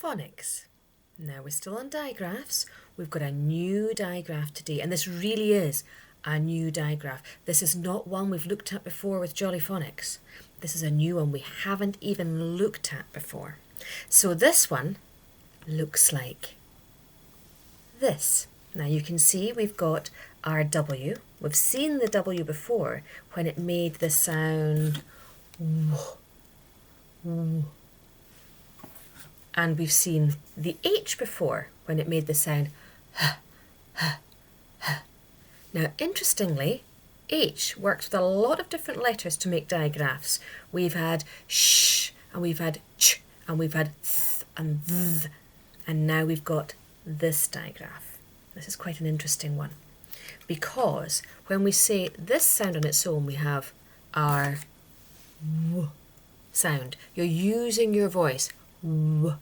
phonics. Now we're still on digraphs. We've got a new digraph today, and this really is a new digraph. This is not one we've looked at before with Jolly Phonics. This is a new one we haven't even looked at before. So this one looks like this. Now you can see we've got our W. We've seen the W before when it made the sound w. And we've seen the H before when it made the sound h, h, h. Now interestingly, H works with a lot of different letters to make digraphs. We've had sh, and we've had ch, and we've had th and th, and now we've got this digraph. This is quite an interesting one, because when we say this sound on its own, we have our w sound. You're using your voice, w.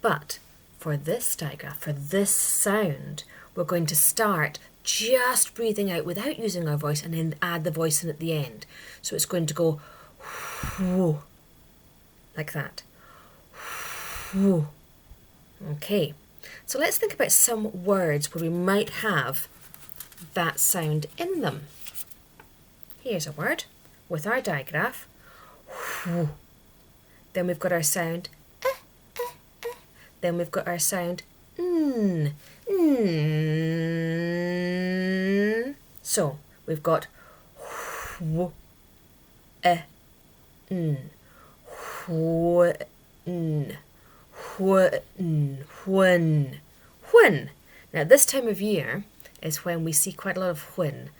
But for this digraph, for this sound, we're going to start just breathing out without using our voice and then add the voice in at the end. So it's going to go whoo, like that. Whoo. Okay, so let's think about some words where we might have that sound in them. Here's a word with our digraph. Whoo. Then we've got our sound. Then we've got our sound n. N. So we've got wh, n, wh, n, when. Now this time of year is when we see quite a lot of when.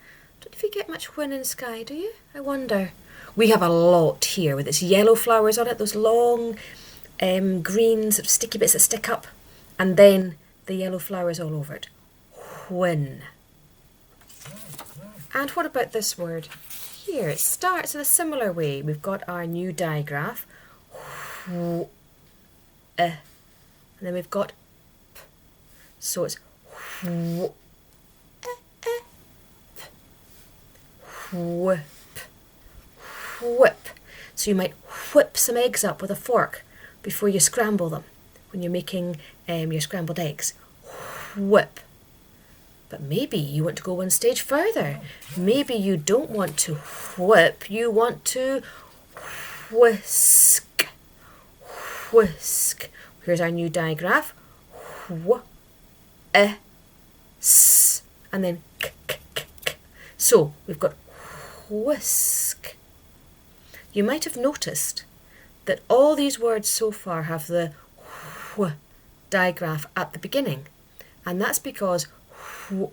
Don't know if you get much when in Skye, do you? I wonder. We have a lot here with its yellow flowers on it, those long green sort of sticky bits that stick up, and then the yellow flowers all over it. When. And what about this word here? It starts in a similar way. We've got our new digraph, and then we've got p. So it's whip, whip. So you might whip some eggs up with a fork before you scramble them when you're making your scrambled eggs. Whip. But maybe you want to go one stage further. Maybe you don't want to whip, you want to whisk. Whisk. Here's our new digraph. S, and then k, k, k, k. So we've got whisk. You might have noticed that all these words so far have the wh digraph at the beginning, and that's because wh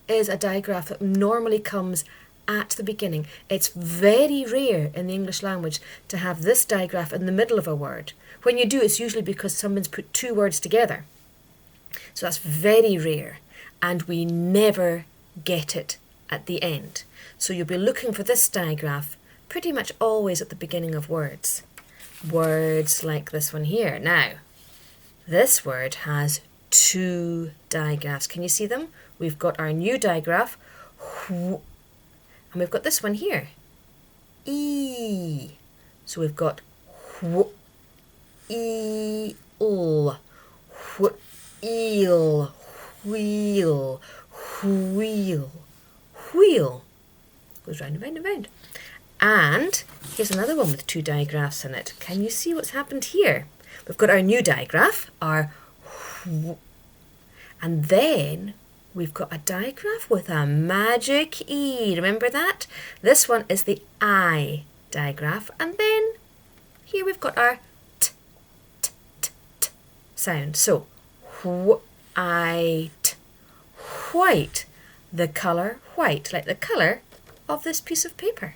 is a digraph that normally comes at the beginning. It's very rare in the English language to have this digraph in the middle of a word. When you do, it's usually because someone's put two words together. So that's very rare, and we never get it at the end. So you'll be looking for this digraph pretty much always at the beginning of words. Words like this one here. Now, this word has two digraphs. Can you see them? We've got our new digraph, and we've got this one here, E. So we've got eel, eel, wheel, wheel, wheel. Goes round and round and round. And here's another one with two digraphs in it. Can you see what's happened here? We've got our new digraph, our and then we've got a digraph with a magic E. Remember that? This one is the I digraph, and then here we've got our t, t, t, t sound. So white, white, the colour white, like the colour of this piece of paper.